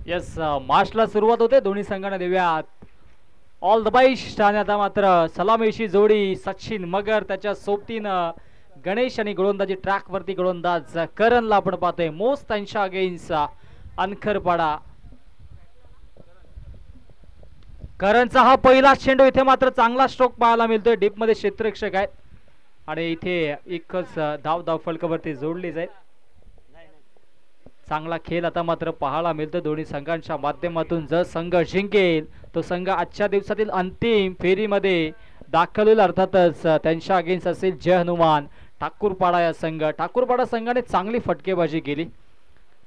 Yes, मार्चला सुरुवात होते. दोन्ही संघांना देऊयात ऑल द बेस्ट. आणि आता मात्र सलामीशी जोडी सचिन मगर त्याच्या सोबतीनं गणेश आणि गोलंदाजी ट्रॅकवरती गोलंदाज करणला आपण पाहतोय. मोस्ट त्यांच्या अगेन्स्ट अनखरपाडा. करणचा हा पहिला चेंडू. इथे मात्र चांगला स्ट्रोक पाहायला मिळतोय. डीप मध्ये क्षेत्ररक्षक आहेत आणि इथे एकच धाव फलकावरती जोडली जाईल. चांगला खेळ आता मात्र पाहायला मिळतो दोन्ही संघांच्या माध्यमातून. जर संघ जिंकेल तो संघ आजच्या दिवसातील अंतिम फेरीमध्ये दाखल होईल. अर्थातच त्यांच्या अगेन्स्ट असेल जय हनुमान ठाकूरपाडा या संघ. ठाकूरपाडा संघाने चांगली फटकेबाजी केली,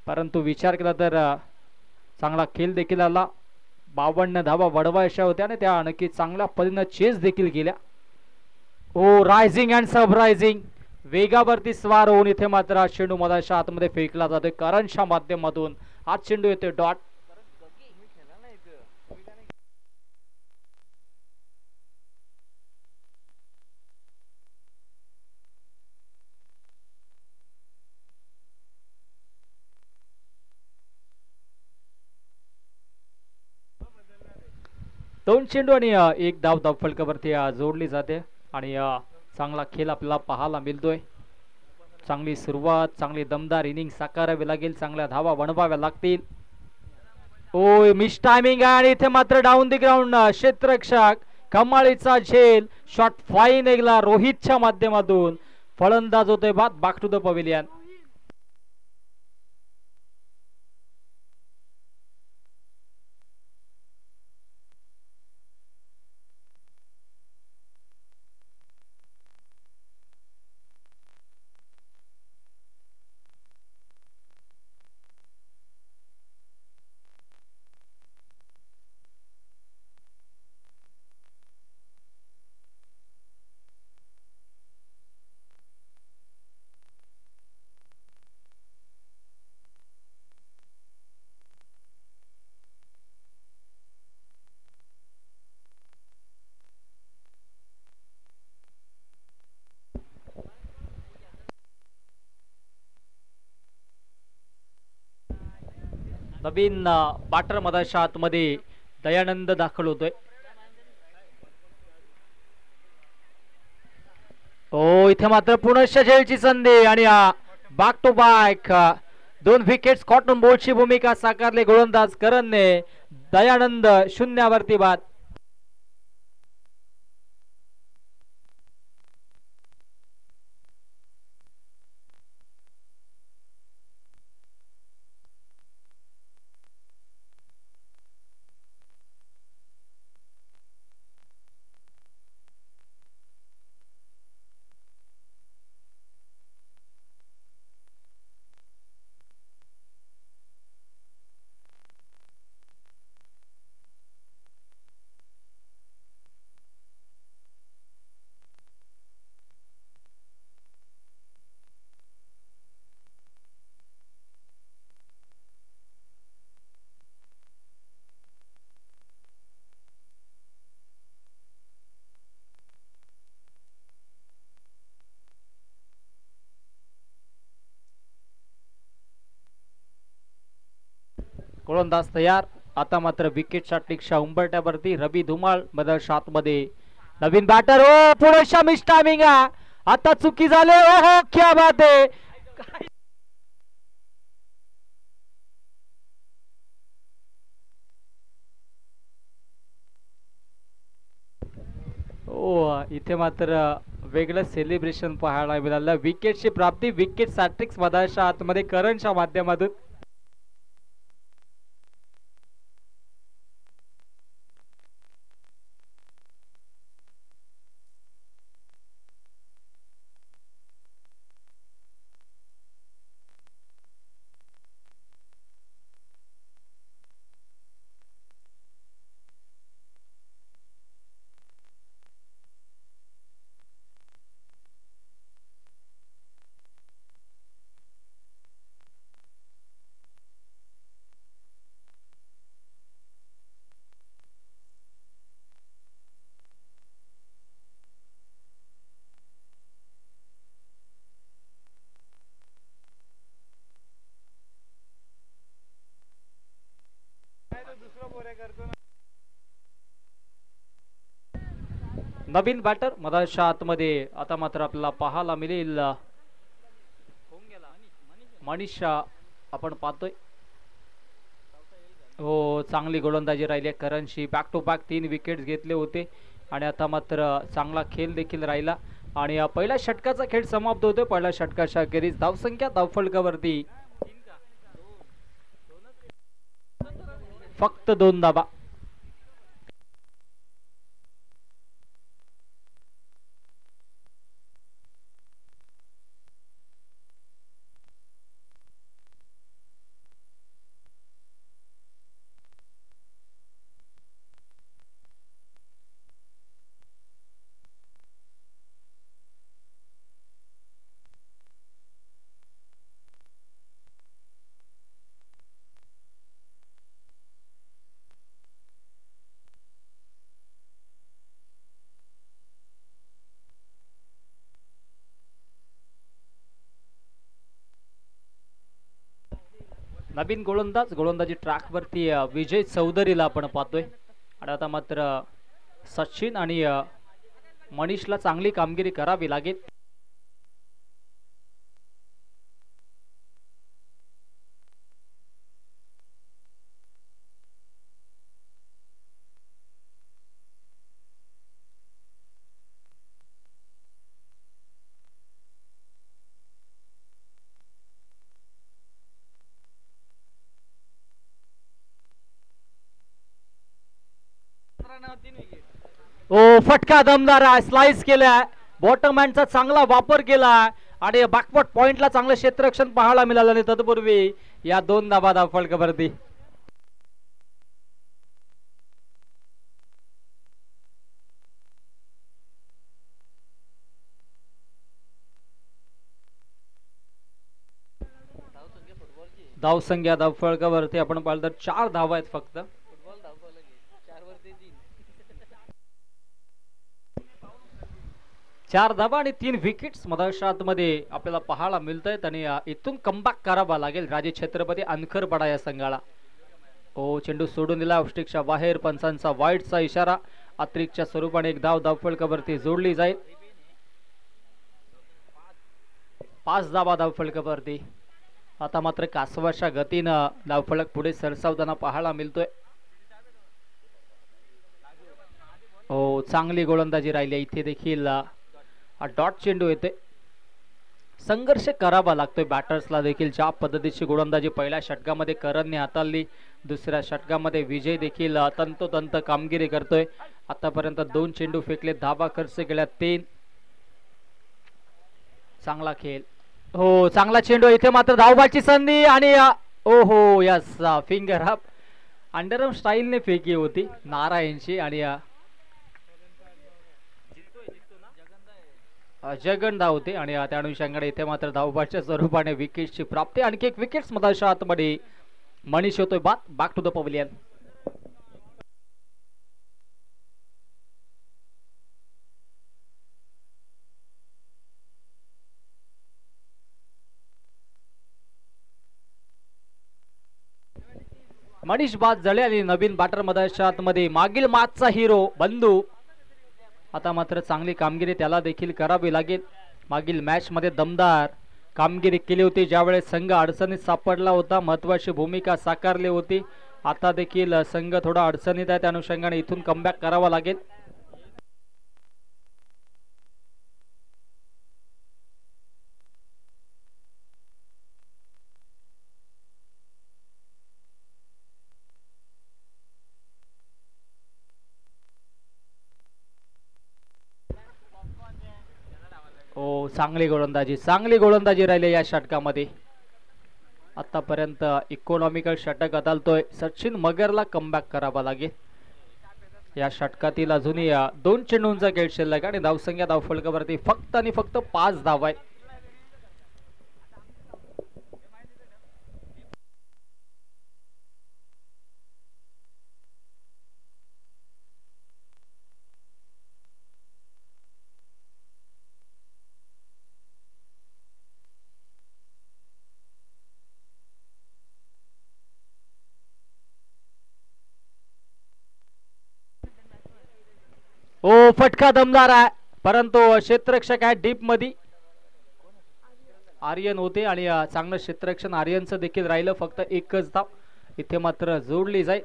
परंतु विचार केला तर चांगला खेळ देखील आला. 52 धावा वडवायच्या होत्या आणि त्या आणखी चांगल्या पद्धतीनं चेस देखील केल्या. ओ रायझिंग अँड सरप्रायझिंग वेगावरती स्वार होऊन इथे मात्र हा चेंडू मधाच्या आतमध्ये फेकला जातोय करणच्या माध्यमातून. हा चेंडू येतोय डॉट. दोन चेंडू आणि एक धाव फलकावरती जोडली जाते आणि चांगला खेळ आपल्याला पाहायला मिळतोय. चांगली सुरुवात, चांगली दमदार इनिंग साकारावी लागेल, चांगल्या धावा बनवाव्या लागतील. ओ मिस टायमिंग आहे आणि इथे मात्र डाऊन दी ग्राउंड क्षेत्ररक्षक कमाळीचा झेल. शॉट फाईन एकला रोहितच्या माध्यमातून. फलंदाज होतोय बाद. Back to the pavilion. नवीन बाटर मधाच्या आतमध्ये दयानंद दाखल होतोय. ओ इथे मात्र पुनश्च झेलची संधी आणि बॅक टू बॅक दोन विकेट्स कॉटन बोल्टची भूमिका साकारली गोलंदाज करणने. दयानंद शून्यावरती बाद. गोलंदाज तयार. आता मात्र विकेट साठी उंबरट्यावरती रवी धुमाळ मधाच्या आतमध्ये. नवीन बॅटर. ओ पुरेशा मिस टायमिंग. आता चुकी झाले. ओहो क्या बात आहे. ओ इथे मात्र वेगळं सेलिब्रेशन पाहायला मिळालं. विकेटची प्राप्ती विकेट सॅट्रिक्स मधाच्या आतमध्ये करणच्या माध्यमातून. नवीन बॅटर मधाच्या आतमध्ये आता मात्र आपल्याला पाहायला मिळेल मनीषा आपण पाहतोय. हो चांगली गोलंदाजी राहिली करणशी. बॅक टू बॅक 3 विकेट्स घेतले होते आणि आता मात्र चांगला खेळ देखील राहिला आणि पहिल्या षटकाचा खेळ समाप्त होतोय. पहिल्या षटकाच्या अखेरीस धावसंख्या धावफलकावरती फक्त 2 धावा. नवीन गोलंदाजी ट्रॅक वरती विजय चौधरीला आपण पाहतोय आणि आता मात्र सचिन आणि मनीषला चांगली कामगिरी करावी लागेल. ओ फटका दमदार आहे. स्लाइस केलाय. बॉटम हँडचा चांगला वापर केला आणि बॅकवर्ड पॉइंटला चांगलं क्षेत्ररक्षण पाहायला मिळालं आणि तत्पूर्वी या 2 धावा धावफलकावरती. धावसंख्या धावफलकावरती आपण पाहिलं तर 4 धावा आहेत फक्त. 4 धावा आणि 3 विकेट्स मधाशातमध्ये आपल्याला पाहायला मिळत आहेत आणि इथून कमबॅक करावा लागेल राजे छत्रपती अनखरपाडा या संघाला. ओ चेंडू सोडून दिला ऑफस्टिकच्या बाहेर. पंचांचा वाईटचा इशारा. अतिरिक्तच्या स्वरूपाने एक धाव धावफलकावरती जोडली जाईल. 5 धावा धावफलकावरती. आता मात्र कासवाच्या गतीनं धावफलक पुढे सरसावताना पाहायला मिळतोय. हो चांगली गोलंदाजी राहिली इथे देखील. डॉट चेंडू येते. संघर्ष करावा लागतोय बॅटर्सला देखील. ज्या पद्धतीची गोलंदाजी पहिल्या षटकामध्ये करणने हाताळली, दुसऱ्या षटकामध्ये विजय देखील तंतोतंत कामगिरी करतोय. आतापर्यंत 2 चेंडू फेकले, धावा खर्च केल्या 3. चांगला खेळ. हो चांगला चेंडू. इथे मात्र धावबाची संधी आणि ओहो यस फिंगर अप. अंडरआर्म स्टाईलने फेकी होती नारायणची आणि जगन धाव होते आणि त्या अनुषंगाने इथे मात्र धावबाच्या स्वरूपाने विकेटची प्राप्ती. आणखी एक विकेट्स मधाच्या आतमध्ये मनीष होतोय बाद. Back to the pavilion. Manish बाद झाले आणि नवीन बॅटर मधाच्या आतमध्ये मागील मॅचचा हिरो बंधू. आता मात्र चांगली कामगिरी त्याला देखील करावी लागेल. मागील मॅच मध्ये दमदार कामगिरी केली होती ज्यावेळेस संघ अडचणीत सापडला होता. महत्वाची भूमिका साकारली होती. आता देखील संघ थोडा अडचणीत आहे, त्या अनुषंगाने इथून कमबॅक करावा लागेल. हो चांगली गोलंदाजी राहिली या षटकामध्ये. आतापर्यंत इकॉनॉमिकल षटक अदालतोय. सचिन मगरला कमबॅक करावा लागेल. या षटकातील अजूनही 2 चेंडूंचा खेळ शिल्लक आणि धावसंख्या धावफलकावरती फक्त आणि फक्त 5 धावा आहे. ओ फटका दमदार आहे, परंतु क्षेत्ररक्षक आहे डीप मध्ये आर्यन होते आणि चांगलं क्षेत्ररक्षण आर्यनचं देखील राहिलं. फक्त एकच धाव इथे मात्र जोडली जाईल.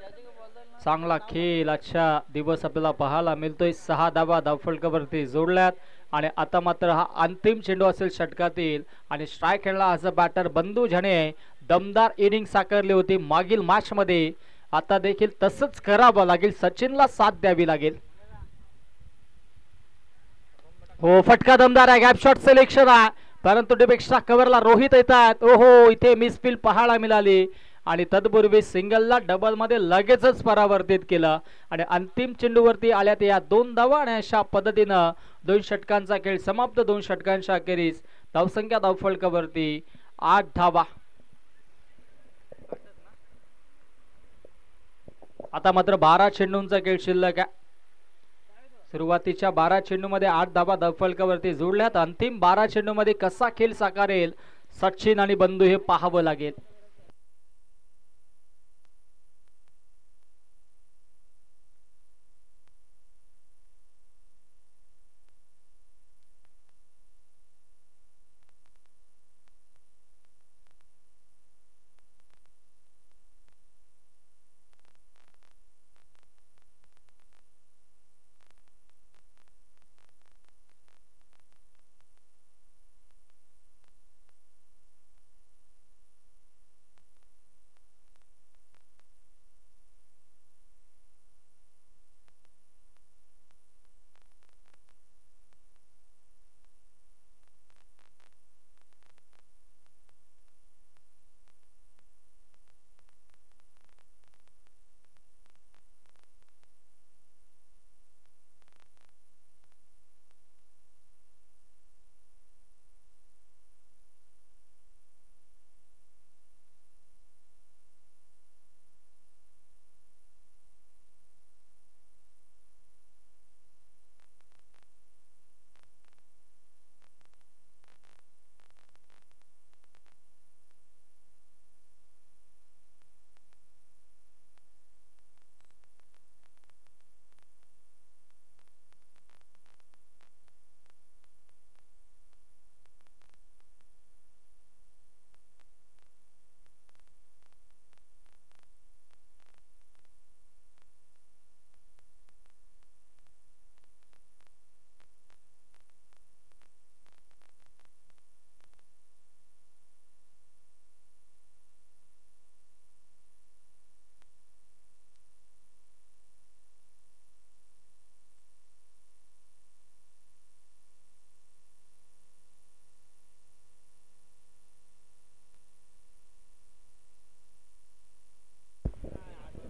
चांगला खेळ आजच्या दिवस आपल्याला पाहायला मिळतोय. 6 धावा धावफलकावरती जोडल्यात आणि आता मात्र हा अंतिम चेंडू असेल षटकातील आणि स्ट्राईक खेळला आज बॅटर बंधू झणे. दमदार इनिंग साकारली होती मागील मॅच मध्ये, आता देखील तसंच करावं लागेल. सचिनला साथ द्यावी लागेल. हो फटका दमदार आहे, गॅप शॉट सिलेक्शन आहे, परंतु डिपेक्षा कव्हरला रोहित येतात. ओहो इथे मिसफील पाहायला मिळाली आणि तत्पूर्वी सिंगलला डबल मध्ये लगेचच परावर्तित केलं आणि अंतिम चेंडूवरती आल्यात या 2 धावा आणि अशा पद्धतीनं 2 षटकांचा खेळ समाप्त. 2 षटकांच्या अखेरीस धावसंख्या धावफलकावरती 8 धावा. आता मात्र 12 चेंडूंचा खेळ शिल्लक आहे. सुरुवातीच्या 12 चेंडूमध्ये 8 धावा धावफलकावरती जोडल्यात. अंतिम 12 चेंडूमध्ये कसा खेळ साकारेल सचिन आणि बंधू हे पाहावं लागेल.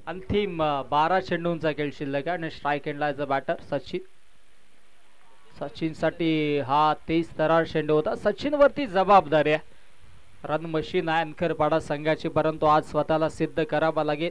अंतिम 12 चेंडूंचा खेळ शिल्लक आहे आणि स्ट्राईक एंडला बॅटर सचिन. सचिन साठी हा 23 थरार चेंडू होता. सचिन वरती जबाबदारी आहे. रन मशीन आहे अनखरपाडा संघाची, परंतु आज स्वतःला सिद्ध करावा लागेल.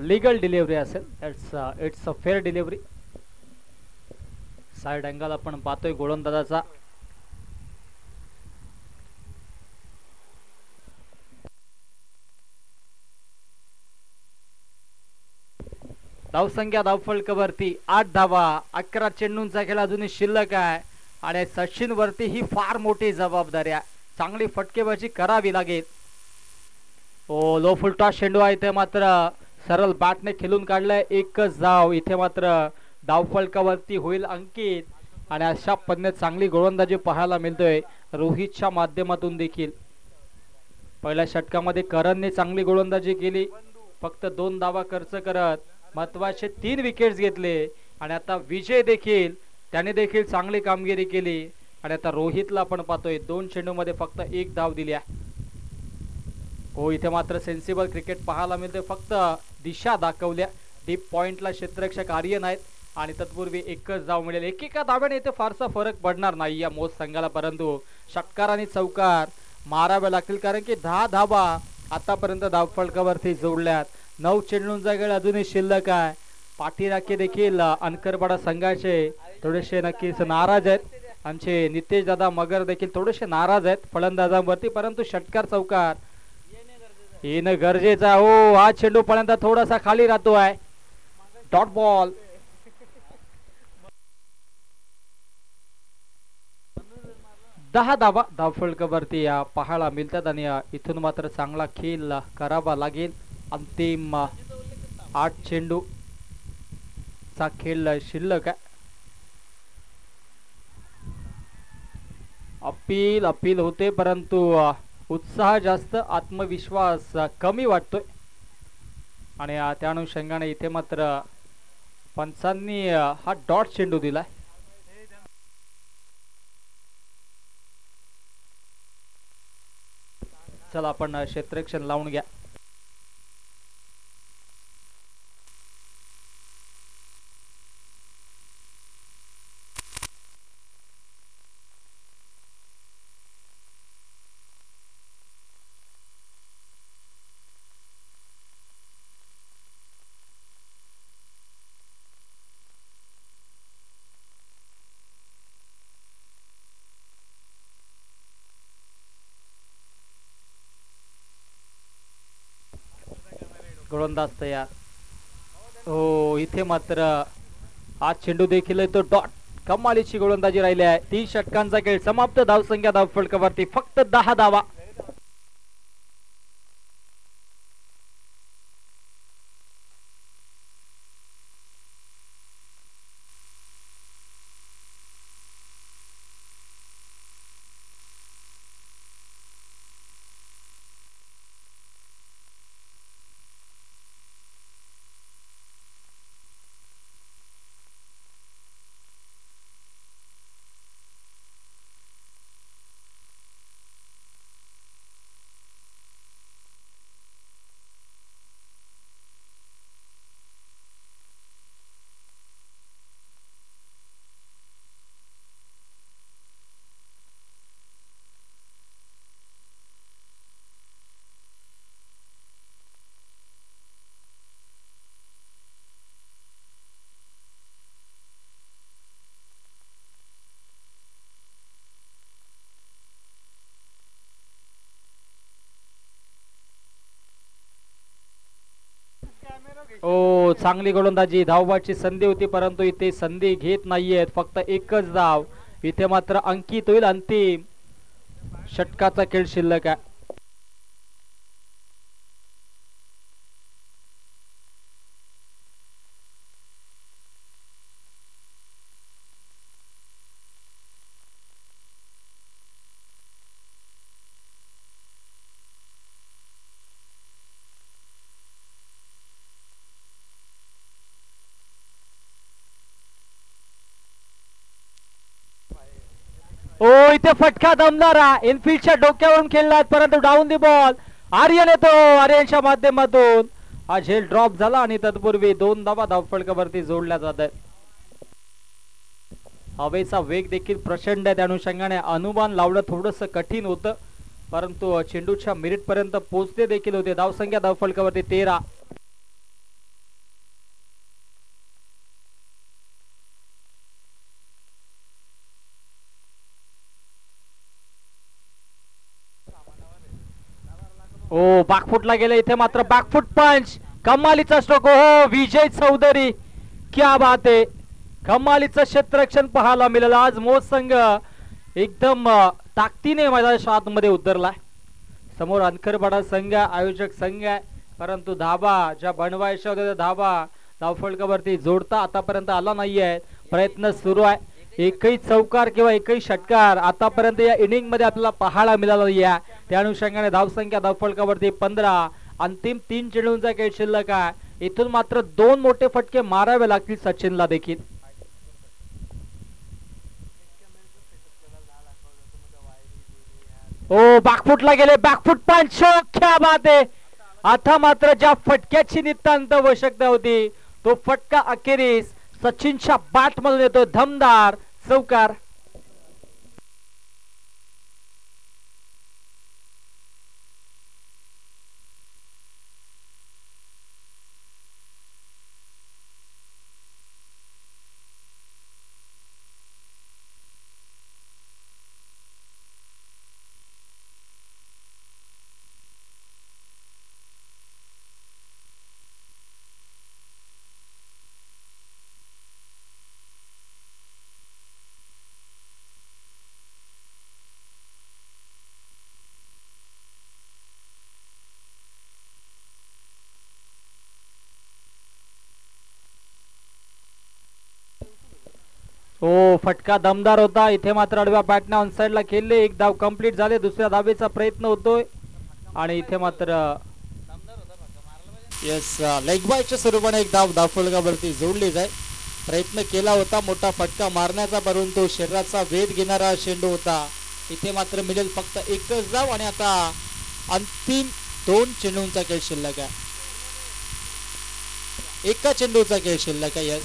लीगल डिलिव्हरी असेल. It's a fair delivery. Side angle आपण पाहतोय गोलंदाजाचा. धावसंख्या धावफलकावरती 8 धावा. 11 चेंडूंचा खेळ अजूनही शिल्लक आहे आणि सचिन वरती ही फार मोठी जबाबदारी आहे. चांगली फटकेबाजी करावी लागेल. ओ लो फुलटॉस चेंडू आहे इथे मात्र सरळ बॅटने खेळून काढलाय. एकच धाव. इथे मात्र धावफलकावरती होईल अंकित आणि अशा पद्धतीने चांगली गोलंदाजी पाहायला मिळतोय रोहितच्या माध्यमातून देखील. पहिल्या षटकामध्ये करणने चांगली गोलंदाजी केली, फक्त 2 धावा खर्च करत महत्वाचे 3 विकेट्स घेतले आणि आता विजय देखील त्याने देखील चांगली कामगिरी केली आणि आता रोहितला आपण पाहतोय 2 चेंडूमध्ये फक्त 1 धाव दिली आहे. हो, इथे मात्र सेन्सिबल क्रिकेट पाहायला मिळते, फक्त दिशा दाखवल्या, डीप पॉइंटला क्षेत्ररक्षक आर्यन आहेत आणि तत्पूर्वी एकच धाव मिळेल. एकेका धाव्याने इथे फारसा फरक पडणार नाही या मोज संघाला, परंतु षटकार आणि चौकार मारावे लागतील कारण की 10 धावा आतापर्यंत धावफलकावरती जोडल्यात. 9 चेंडूंचा खेळ अजूनही शिल्लक आहे. पाठीराखे देखील अनकरपाडा संघाचे थोडेसे नक्कीच नाराज आहेत. आमचे नितेश दादा मगर देखील थोडेसे नाराज आहेत फलंदाजांवरती, परंतु षटकार चौकार येणं गरजेचं आहे. हो, हा चेंडू पर्यंत थोडासा खाली राहतोय. Dot ball. दहा धावा धावफलकावरती पाहायला मिळतात आणि इथून मात्र चांगला खेळ करावा लागेल. अंतिम 8 चेंडू चा खेळ शिल्लक आहे. अपील होते, परंतु उत्साह जास्त, आत्मविश्वास कमी वाटतोय आणि त्या अनुषंगाने इथे मात्र पंचांनी हा डॉट चेंडू दिलाय. चला आपण क्षेत्ररक्षण लावून घ्या. गोलंदाज तयार. हो, इथे मात्र हा चेंडू देखील तो डॉट. कमालीची गोलंदाजी राहिली आहे. 3 षटकांचा खेळ समाप्त. धावसंख्या धावफलकावरती फक्त 10 धावा. ओ, चांगली गोलंदाजी. धावबाची संधी होती, परंतु इथे संधी घेत नाहीयेत. फक्त एकच धाव इथे मात्र अंकित होईल. अंतिम षटकाचा खेळ शिल्लक आहे. ओ, इथे फटका दमणारा इनफिल्डच्या डोक्यावरून खेळलात, परंतु डाऊन दी बॉल. आर्यन येतो. आर्यनच्या माध्यमातून हा झेल ड्रॉप झाला आणि तत्पूर्वी 2 धावा धावफलकावरती जोडल्या जात आहेत. हवेचा वेग देखील प्रचंड आहे, त्या अनुषंगाने अनुमान लावणं थोडंसं कठीण होतं, परंतु चेंडूच्या मिरिट पर्यंत पोहोचते देखील होते. धावसंख्या धावफलकावरती 13. ओ, बॅकफुटला गेले. इथे मात्र बॅकफुट पंच. कमालीचा स्ट्रोक. हो, विजय चौधरी, क्या बात आहे. कमालीचं क्षेत्ररक्षण पाहायला मिळालं. आज मोज संघ एकदम ताकदीने मैदानाच्या आतमध्ये उतरलाय. समोर अनकरपाडा संघ आयोजक संघ आहे, परंतु धाबा ज्या बनवायच्या होत्या धाबा धावफलकावरती जोडता आतापर्यंत आला नाहीये. प्रयत्न सुरू आहे. एकही चौकार किंवा एकही षटकार आतापर्यंत या इनिंग मध्ये आपल्याला पाहायला मिळाला. या त्या अनुषंगाने धावसंख्या धावफलकावरती 15. अंतिम 3 चेंडूंचा खेळ शिल्लक आहे. इथून मात्र 2 मोठे फटके मारावे लागतील सचिनला देखील. ओ बॅकफुटला गेले, बॅकफुट पंच, क्या बात आहे. आता मात्र ज्या फटक्याची नितांत आवश्यकता होती तो फटका अखेरीस सचिनच्या बॅट मधून येतो. धमदार चौकार. हो फटका दमदार होता. इथे मात्र आडव्या बॅटने ऑन साइडला खेळले. एक धाव कंप्लीट झाले. दुसऱ्या धावेचा प्रयत्न होतोय आणि इथे मात्र येस लेग बायच्या स्वरूपाने एक धाव धावफलकावरती जोडली जाईल. प्रयत्न केला होता मोठा फटका मारण्याचा, परंतु शरीराचा वेध घेणारा चेंडू होता. इथे मात्र मिळेल फक्त एकच धाव आणि आता अंतिम 2 चेंडूंचा खेळ शिल्लक आहे. एका चेंडूचा खेळ शिल्लक आहे. यस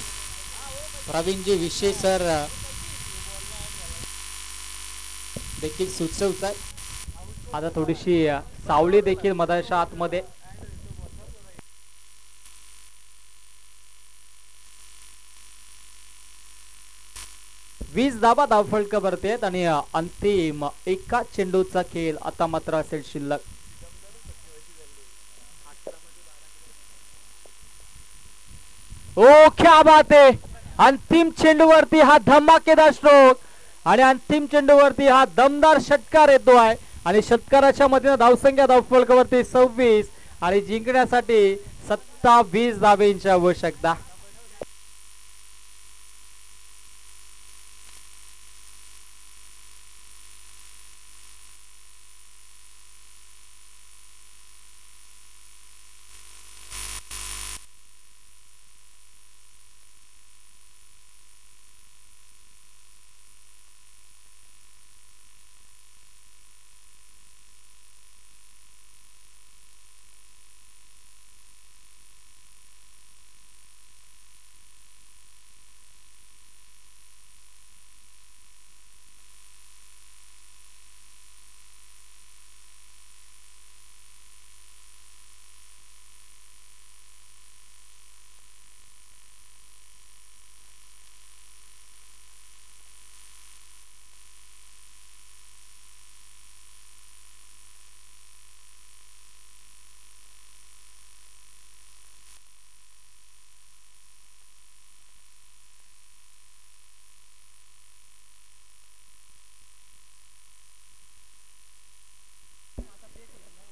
प्रवीणजी विशेष सर देखील सुचवत आहे. आता थोडीशी सावली देखील मधाच्या आतमध्ये. वीस धावा धावफलकावरती आहेत आणि अंतिम एका चेंडूचा खेळ आता मात्र असेल शिल्लक. ओ क्या बात आहे. अंतिम चेंडूवरती हा धमाकेदार स्ट्रोक आणि अंतिम चेंडूवरती हा दमदार षटकार येतो आहे आणि षटकाराच्या मधील धावसंख्या धावफलकावरती 26 आणि जिंकण्यासाठी 27 धावेंची आवश्यकता.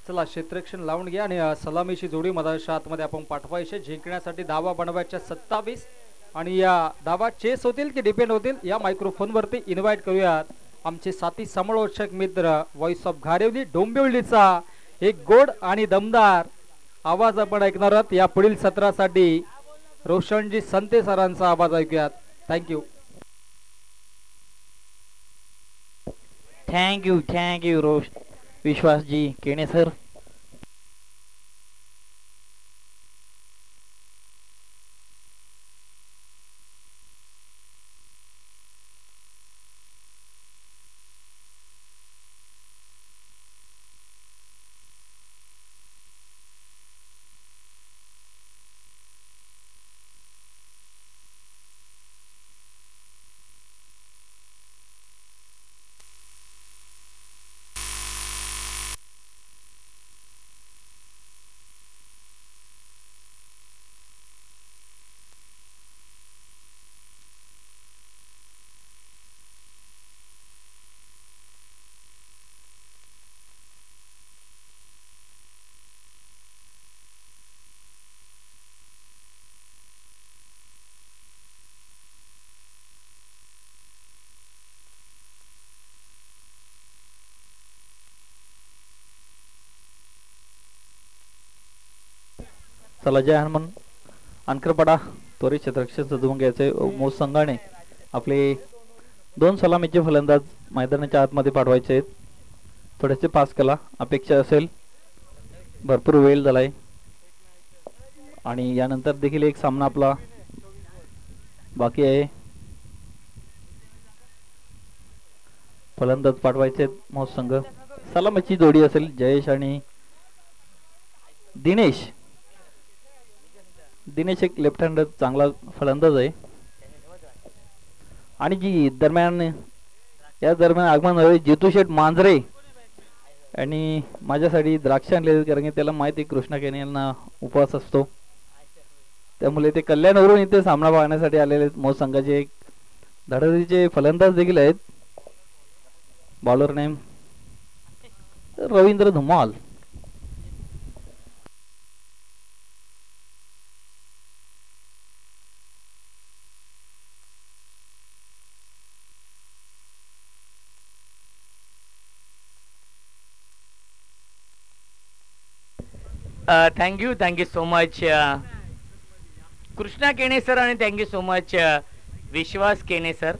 चला क्षेत्ररक्षण लावून घ्या आणि सलामीची जोडी मधाच्या आतमध्ये आपण पाठवायचे. जिंकण्यासाठी धावा बनवायच्या 27 आणि या धावा चेस होतील की डिपेंड होतील या मायक्रोफोन वरती इन्व्हाइट करूयात आमचे साथी समोरक्षक मित्र व्हॉइस ऑफ घारेवली डोंबिवलीचा एक गोड आणि दमदार आवाज आपण ऐकणार आहोत. या पुढील सत्रासाठी रोशनजी संते सरांचा आवाज ऐकूयात. Thank you. Thank you Vishwasji Kene sir. चला जय हनुमान. अनकरपाडा त्वरित क्षेत्ररक्षण सजवून घ्यायचे. मोस संघाने आपले 2 सलामीचे फलंदाज मैदानाच्या आतमध्ये पाठवायचे आहेत. थोडेसे पास केला अपेक्षा असेल. भरपूर वेळ झालाय आणि यानंतर देखील एक सामना आपला बाकी आहे. फलंदाज पाठवायचे मोस संघ. सलामीची जोडी असेल जयेश आणि दिनेश. दिनेश एक लेफ्ट हँड चांगला फलंदाज आहे. आणि जी दरम्यान या दरम्यान आगमन झाले जितू शेठ मांजरे आणि माझ्यासाठी द्राक्ष आणले, कारण की त्याला माहिती कृष्णा केने यांना उपवास असतो, त्यामुळे ते कल्याणवरून इथे सामना पाहण्यासाठी आलेले मोस संघाचे एक धडाधडीचे फलंदाज देखील आहेत. Bowler name Ravindra Dhumal. Thank you so much Krishna Kene sir आणि thank you so much Vishwas Kene sir.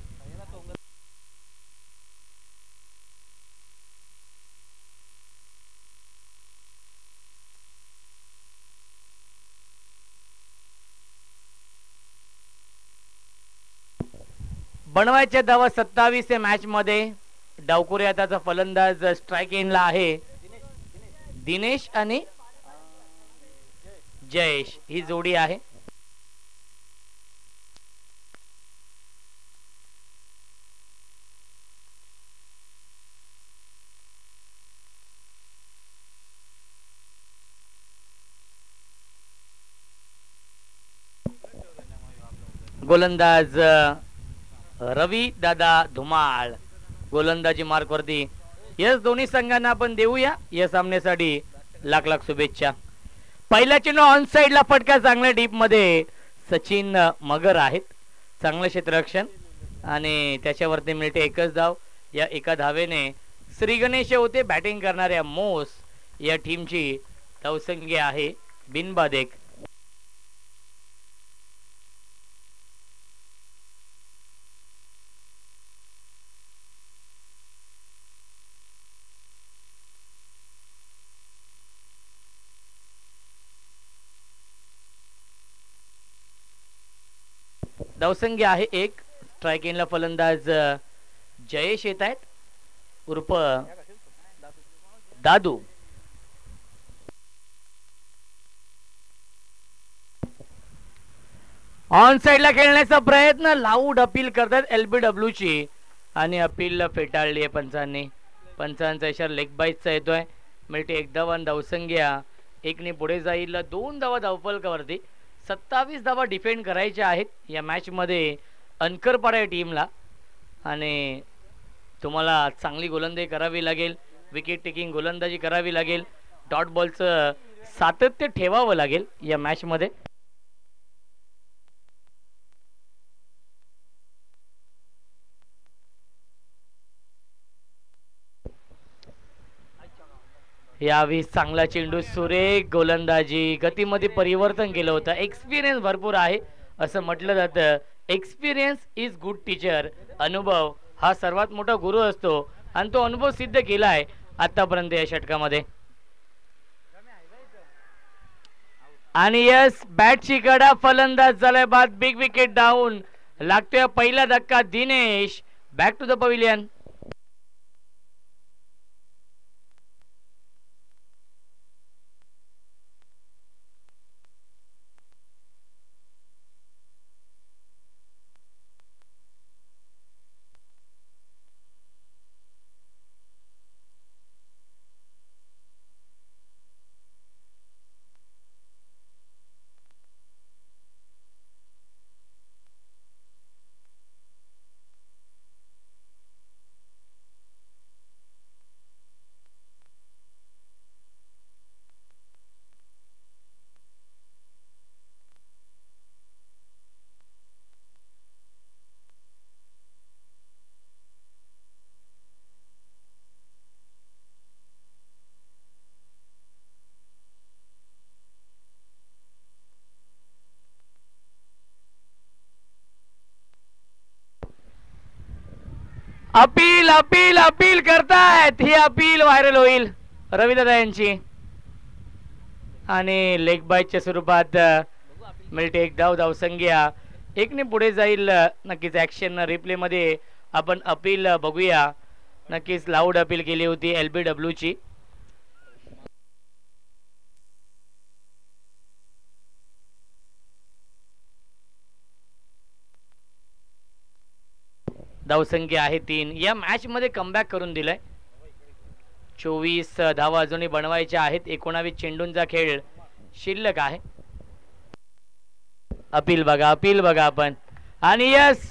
बनवायच्या धावा 27 या मॅच मध्ये. डावकुरे आताचा फलंदाज स्ट्राईक एंडला आहे. दिनेश आणि जयेश ही जोडी आहे. गोलंदाज रवी दादा धुमाळ गोलंदाजी मार्कवरती. यस, दोन्ही संघांना आपण देऊया या सामन्यासाठी लाख लाख शुभेच्छा. पहिला चेंडू ऑन साइडला फटका चांगल्या डीप मध्ये सचिन मगर आहेत. चांगलं क्षेत्ररक्षण आणि त्याच्यावरती मिळते एकच धाव. या एका धावेने श्री गणेश होते बॅटिंग करणाऱ्या मोस या टीमची धावसंख्या आहे बिनबाद 1. धावसंख्या आहे 1. स्ट्राईक एंडला फलंदाज जयेश येत आहेत उर्फ दादू. ऑन साइडला खेळण्याचा प्रयत्न लाऊड अपील करतात LBW ची आणि अपील फेटाळली आहे पंचांनी. पंचांचा इशारा लेग बाईसचा येतोय. मिळते 1 धावा. धावसंख्या 1 ने पुढे जाईल. 2 धावा धावफलकावरती. 27 धावा डिफेंड करायच्या आहेत या मॅच मध्ये अनकरपाडा या टीमला आणि तुम्हाला चांगली गोलंदाजी करावी लागेल. विकेट टेकिंग गोलंदाजी करावी लागेल. डॉट बॉलचं सातत्य ठेवावं लागेल या मॅच मध्ये. यावेळी चांगला चेंडू, सुरेख गोलंदाजी, गतीमध्ये परिवर्तन केलं होतं. एक्सपिरियन्स भरपूर आहे असं म्हटलं जातं. Experience is good teacher. अनुभव हा सर्वात मोठा गुरु असतो आणि तो अनुभव सिद्ध केला आहे आतापर्यंत या षटकामध्ये. आणि यस, बॅटची कडा, फलंदाज झालाय बाद. Big wicket down. लागतोय पहिला धक्का. Dinesh back to the pavilion. Appeal appeal appeal करतायत, ही अपील व्हायरल होईल रविदादा यांची आणि लेग बायच्या स्वरूपात मिळते एक धाव. धावसंख्या एकने पुढे जाईल. नक्कीच ऍक्शन रिप्ले मध्ये आपण अपील बघूया. नक्कीच लाऊड अपील केली होती LBW ची. धावसंख्या आहे 3. या मॅच मध्ये कमबॅक करून दिलाय. 24 धावा अजूनही बनवायच्या आहेत. 19 चेंडूंचा खेळ शिल्लक आहे. अपील बघा आपण. आणि यस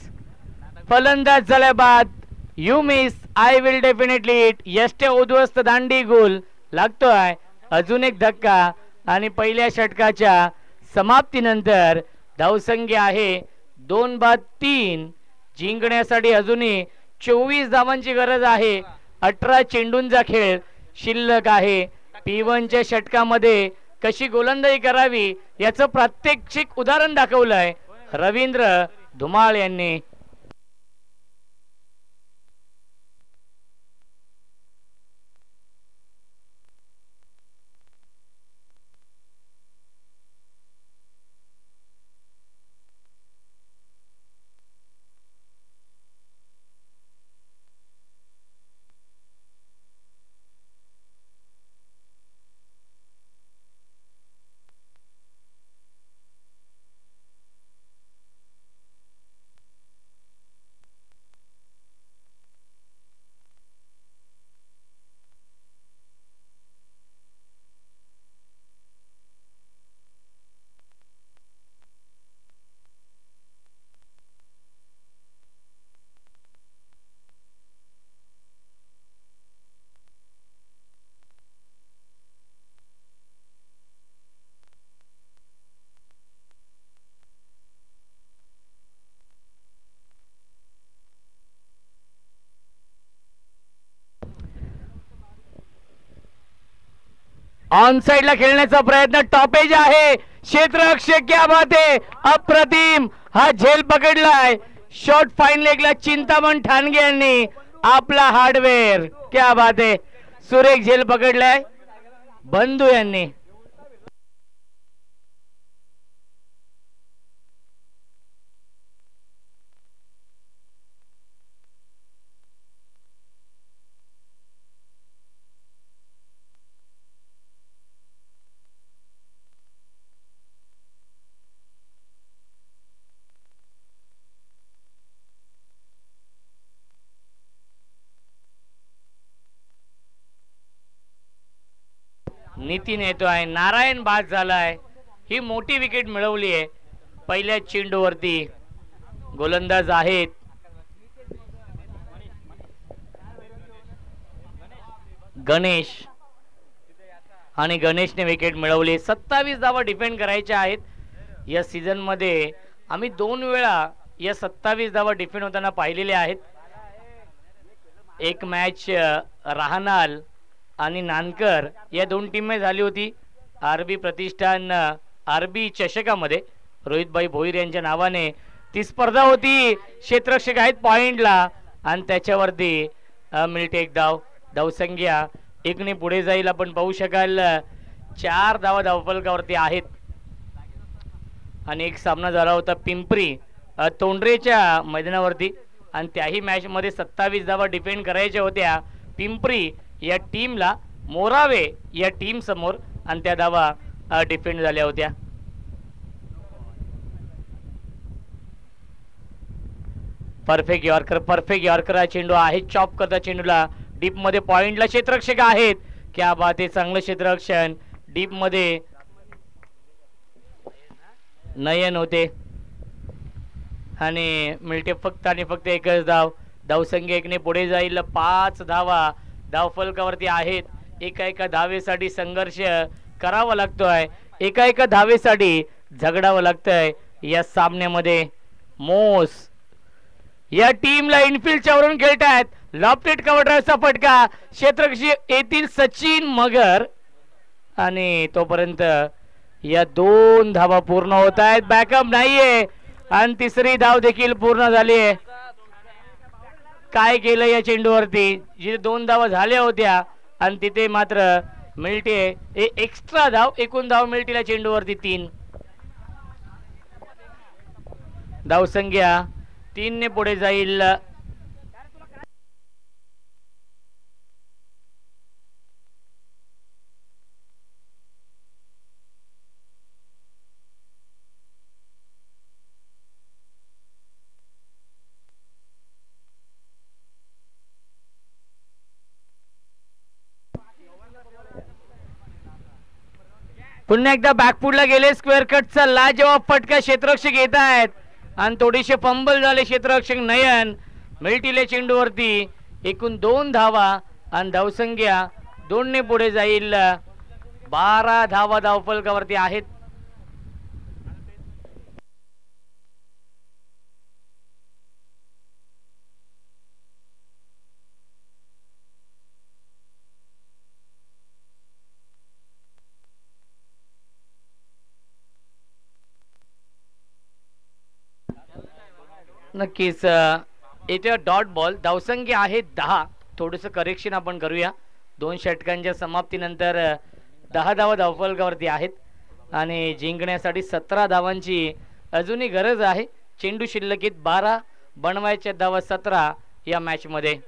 फलंदाज झाल्या बाद. You miss I will definitely it. यष्टे उद्ध्वस्त दांडी गोल लागतोय. अजून एक धक्का आणि पहिल्या षटकाच्या समाप्तीनंतर धावसंख्या आहे 2-3. जिंकण्यासाठी अजूनही 24 धावांची गरज आहे. 18 चेंडूंचा खेळ शिल्लक आहे. P1च्या षटकामध्ये कशी गोलंदाजी करावी याचं प्रात्यक्षिक उदाहरण दाखवलंय रवींद्र धुमाळ यांनी. ऑन साइड ला खेळण्याचा प्रयत्न. टॉपेज आहे. क्षेत्ररक्षक क्या बात आहे. अप्रतिम हा झेल पकडलाय. शॉर्ट फाईन लेगला चिंतामण ठाणगे यांनी आपला हार्डवेअर. क्या बात आहे. सुरेख झेल पकडलाय बंधू यांनी. नितीन येतोय. नारायण बाद झालाय. ही मोठी विकेट मिळवली आहे पहिल्या चेंडूवरती. गोलंदाज आहेत गणेश आणि गणेशने विकेट मिळवली. 27 धावा डिफेंड करायच्या आहेत. या सीझन मध्ये आम्ही 2 वेळा या 27 धावा डिफेंड होताना पाहिलेले आहेत. एक मॅच राहनाल आणि नानकर या 2 टीममध्ये झाली होती. RB प्रतिष्ठान RB चषकामध्ये रोहितभाई भोईर यांच्या नावाने ती स्पर्धा होती. क्षेत्ररक्षक आहेत पॉइंटला आणि त्याच्यावरती मिळते एक धाव. धावसंख्या 1ने पुढे जाईल. आपण पाहू शकाल 4 धावा धावफलकावरती आहेत. आणि एक सामना झाला होता पिंपरी तोंडरेच्या मैदानावरती आणि त्याही मॅच मध्ये 27 धावा डिफेंड करायच्या होत्या पिंपरी या टीमला मोरावे या टीम समोर आणि त्या धावा डिफेंड झाल्या होत्या. परफेक्ट यॉर्कर हा चेंडू आहे. चॉप करता चेंडूला डीप मध्ये पॉइंटला क्षेत्ररक्षक आहेत. क्या बात आहे. चांगलं क्षेत्ररक्षण. डीप मध्ये नयन होते आणि मिळते फक्त आणि फक्त एकच धाव. धावसंख्या 1ने पुढे जाईल. 5 धावा धावफलकावरती आहेत. एका धावेसाठी संघर्ष करावा लागतोय. एका धावेसाठी झगडावं लागतंय या सामन्यामध्ये. मोस या टीमला इनफिल्डच्या वरून खेळतायत. लॉफ्टेड कव्हर ड्राईव्हचा फटका. क्षेत्ररक्षक येतील सचिन मगर आणि तोपर्यंत या 2 धावा पूर्ण होत आहेत. बॅकअप नाहीये आणि 3री धाव देखील पूर्ण झाली आहे. काय केलं या चेंडूवरती, जिथे 2 धावा झाल्या होत्या आणि तिथे मात्र मिळते एक्स्ट्रा धाव. एकूण धाव मिळतील या चेंडूवरती 3. धावसंख्या 3 ने पुढे जाईल. पुन्हा एकदा बॅकफुटला गेले. स्क्वेअर कटचा लाजवाब फटका क्षेत्ररक्षक येत आहेत आणि थोडीशे फंबल झाले क्षेत्ररक्षक नयन. मिळतील चेंडूवरती एकूण 2 धावा आणि धावसंख्या 2 ने पुढे जाईल. 12 धावा धावफलकावरती आहेत. नक्कीच येथे डॉट बॉल. धावसंख्या आहे 10. थोडंसं करेक्शन आपण करूया. 2 षटकांच्या समाप्तीनंतर 10 धावा धावफलकावरती आहेत आणि जिंकण्यासाठी 17 धावांची अजूनही गरज आहे. चेंडू शिल्लकीत 12, बनवायच्या धावा 17 या मॅच मध्ये.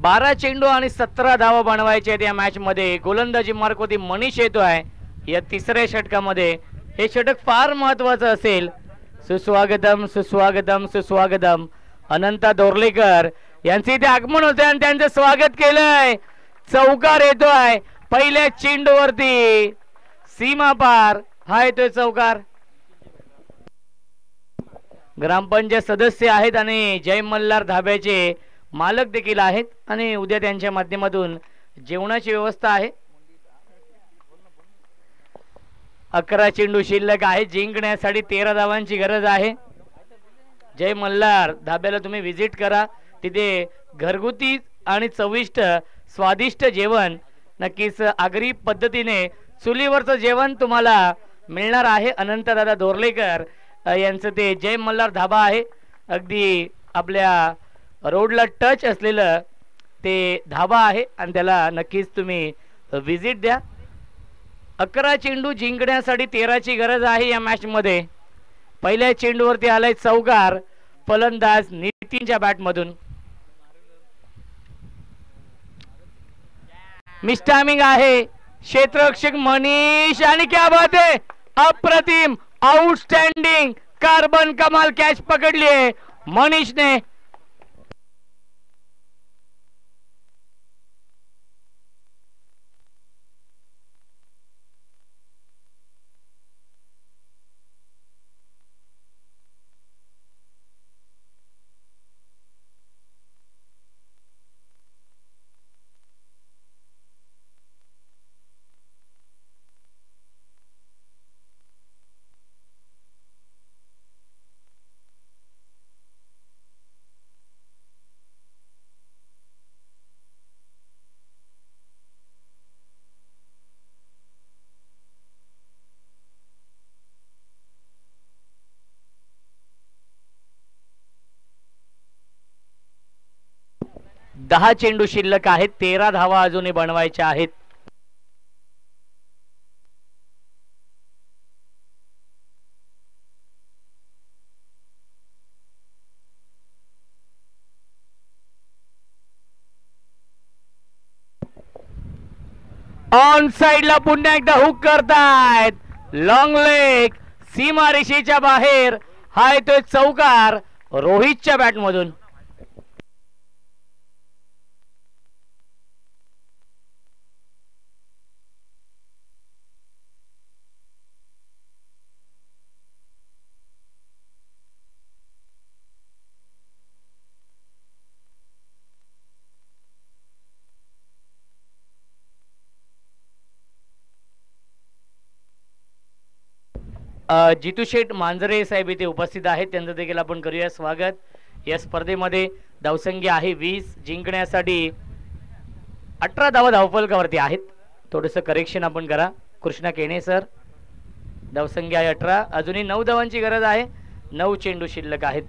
बारा चेंडू आणि 17 धावा बनवायचे आहेत या मॅच मध्ये. गोलंदाजी मार्क होती मनीष येतोय या तिसऱ्या षटकामध्ये. हे षटक फार महत्वाचं असेल. सुस्वागतम सुस्वागतम सुस्वागतम. अनंता दोर्लेकर यांचे इथे आगमन होते आणि त्यांचं स्वागत केलंय. चौकार येतोय पहिल्या चेंडूवरती. सीमा पार हा येतोय चौकार. ग्रामपंचायत सदस्य आहेत आणि जय मल्हार धाब्याचे मालक देखील आहेत आणि उद्या त्यांच्या माध्यमातून जेवणाची व्यवस्था आहे. 11 चेंडू शिल्लक आहे. जिंकण्यासाठी 13 धावांची गरज आहे. जय मल्हार धाब्याला तुम्ही व्हिजिट करा. तिथे घरगुती आणि चविष्ट स्वादिष्ट जेवण, नक्कीच आगरी पद्धतीने चुलीवरचं जेवण तुम्हाला मिळणार आहे. अनंतदादा दोर्लेकर यांचं ते जय मल्हार धाबा आहे. अगदी आपल्या रोडला टच असलेलं ते धाबा आहे आणि त्याला नक्कीच तुम्ही व्हिजिट द्या. 11 चेंडू जिंकण्यासाठी 13 ची गरज आहे या मॅच मध्ये. पहिल्या चेंडूवरती आलाय चौकार फलंदाज नितीनच्या बॅट मधून. मिस टायमिंग आहे क्षेत्ररक्षक मनीष आणि क्या बात आहे, अप्रतिम आउटस्टँडिंग कार्बन कमाल कॅच पकडली आहे मनीषने. दहा चेंडू शिल्लक आहेत. 13 धावा अजूनही बनवायच्या आहेत. ऑन साइडला पुन्हा एकदा हुक करतायत लॉंग लेग सीमारेषेच्या बाहेर. हा येतोय चौकार रोहितच्या बॅट मधून. जितू शेठ मांजरे साहेब इथे उपस्थित आहेत, त्यांचं देखील आपण करूया स्वागत. या स्पर्धेमध्ये धावसंख्या आहे 20, जिंकण्यासाठी 18 धावा धावफलकावरती आहेत. थोडंसं करेक्शन आपण करा कृष्णा केणे सर. धावसंख्या आहे 18, अजूनही 9 धावांची गरज आहे. 9 चेंडू शिल्लक आहेत.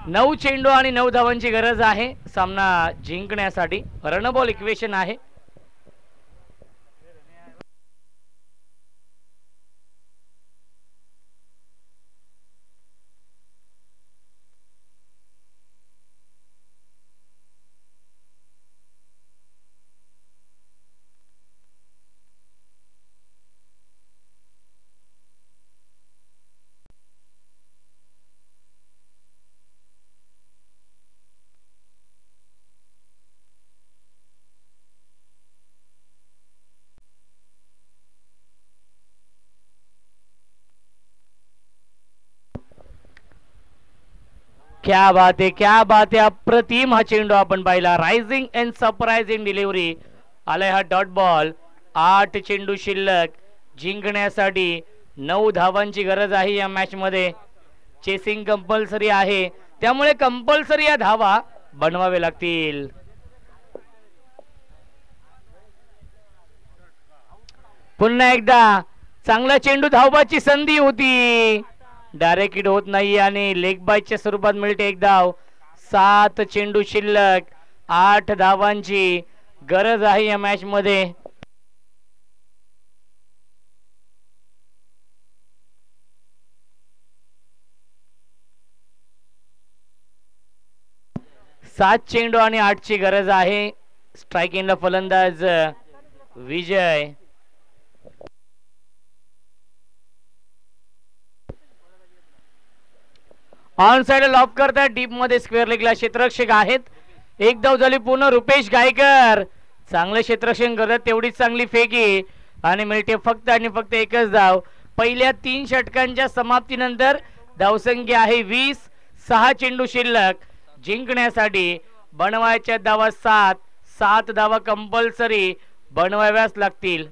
नऊ चेंडू आणि 9 धावांची गरज आहे सामना जिंकण्यासाठी. रन बॉल इक्वेशन आहे. क्या बात है, क्या बात है. अप्रतिम हा चेंडू आपण पाहिला. Rising and surprising delivery. आलाय हा डॉट बॉल. 8 चेंडू शिल्लक. जिंकण्यासाठी 9 धावांची गरज आहे या मॅच मध्ये. चेसिंग कंपल्सरी आहे, त्यामुळे कंपल्सरी या धावा बनवावे लागतील. पुन्हा एकदा चांगला चेंडू धावबाची संधी होती. डायरेक्ट हिट होत नाही आणि लेग बायच्या स्वरूपात मिळते एक धाव. 7 चेंडू शिल्लक. 8 धावांची गरज आहे या मॅच मध्ये. सात चेंडू आणि 8 ची गरज आहे. स्ट्रायकिंगला फलंदाज विजय. ऑन साइड लॉक करतात. डीप मध्ये स्क्वेअर लेगला क्षेत्ररक्षक आहेत. एक धाव झाली पूर्ण. रुपेश गायकर चांगले क्षेत्ररक्षण करतात, तेवढीच चांगली फेकी आणि मिळते फक्त आणि फक्त एकच धाव. पहिल्या 3 षटकांच्या समाप्तीनंतर धावसंख्या आहे 20. 6 चेंडू शिल्लक. जिंकण्यासाठी बनवायच्या धावा 7. 7 धावा कंपल्सरी बनवाव्याच लागतील.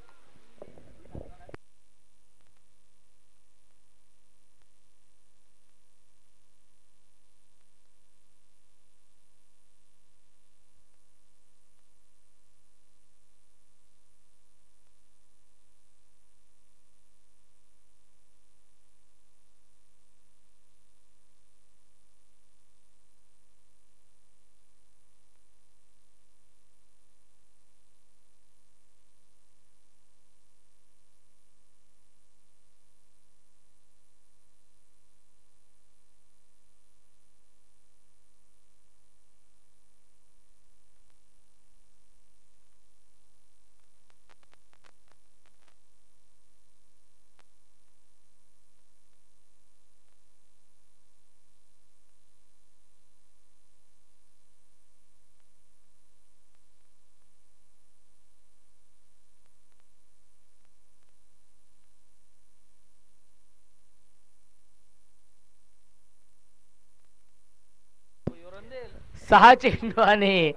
सहा चेंडू आणि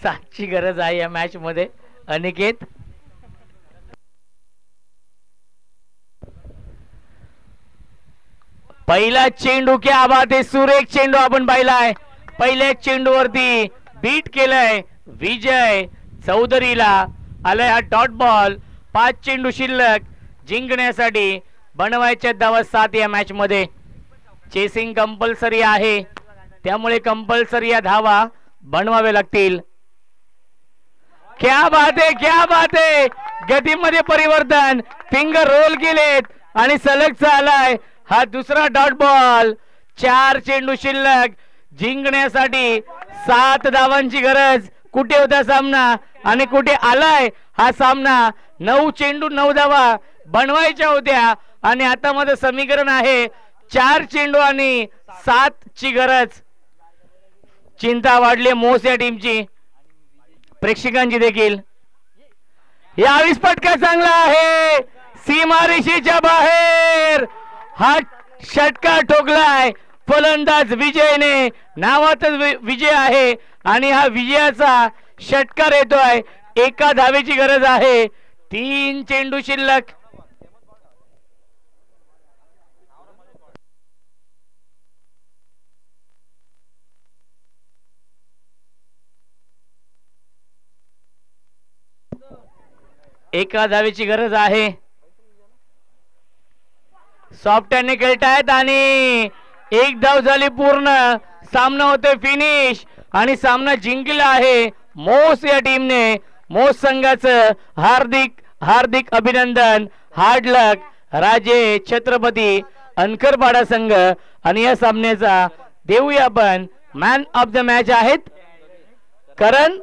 7 ची गरज आहे या मॅच मध्ये. अनिकेत पहिला चेंडू क्या बात आहे. सुरेख चेंडू आपण पाहिलाय. पहिल्या चेंडूवरती बीट केलंय विजय चौधरीला. आलाय हा डॉट बॉल. 5 चेंडू शिल्लक. जिंकण्यासाठी बनवायच्या धावा 7 या मॅच मध्ये. चेसिंग कंपल्सरी आहे, त्यामुळे कंपल्सरी या धावा बनवावे लागतील. क्या बात आहे, क्या बात आहे. गतीमध्ये परिवर्तन. फिंगर रोल केलेत आणि सलग चालाय हा दुसरा डॉट बॉल. 4 चेंडू शिल्लक. जिंकण्यासाठी 7 धावांची गरज. कुठे होता सामना आणि कुठे आलाय हा सामना. 9 चेंडू 9 धावा बनवायच्या होत्या आणि आता माझं समीकरण आहे 4 चेंडू आणि 7 ची गरज. चिंता वाढली मोस या टीमची, प्रेक्षकांची देखील. यावेळेस फटका चांगला आहे, सीमारेषेच्या बाहेर हा षटकार ठोकलाय. फलंदाज विजयने नावातच विजय आहे आणि हा विजयाचा षटकार येतोय. एका धावेची गरज आहे. 3 चेंडू शिल्लक. एका धावेची गरज आहे. सॉफ्टने खेळतायत आणि 1 धाव झाली पूर्ण. सामना होतोय फिनिश आणि सामना जिंकला आहे मोस या टीमने. मोस संघाचं हार्दिक हार्दिक अभिनंदन. हार्ड लक राजे छत्रपती अनकरपाडा संघ. आणि या सामन्याचा देऊया आपण मॅन ऑफ द मॅच आहेत करण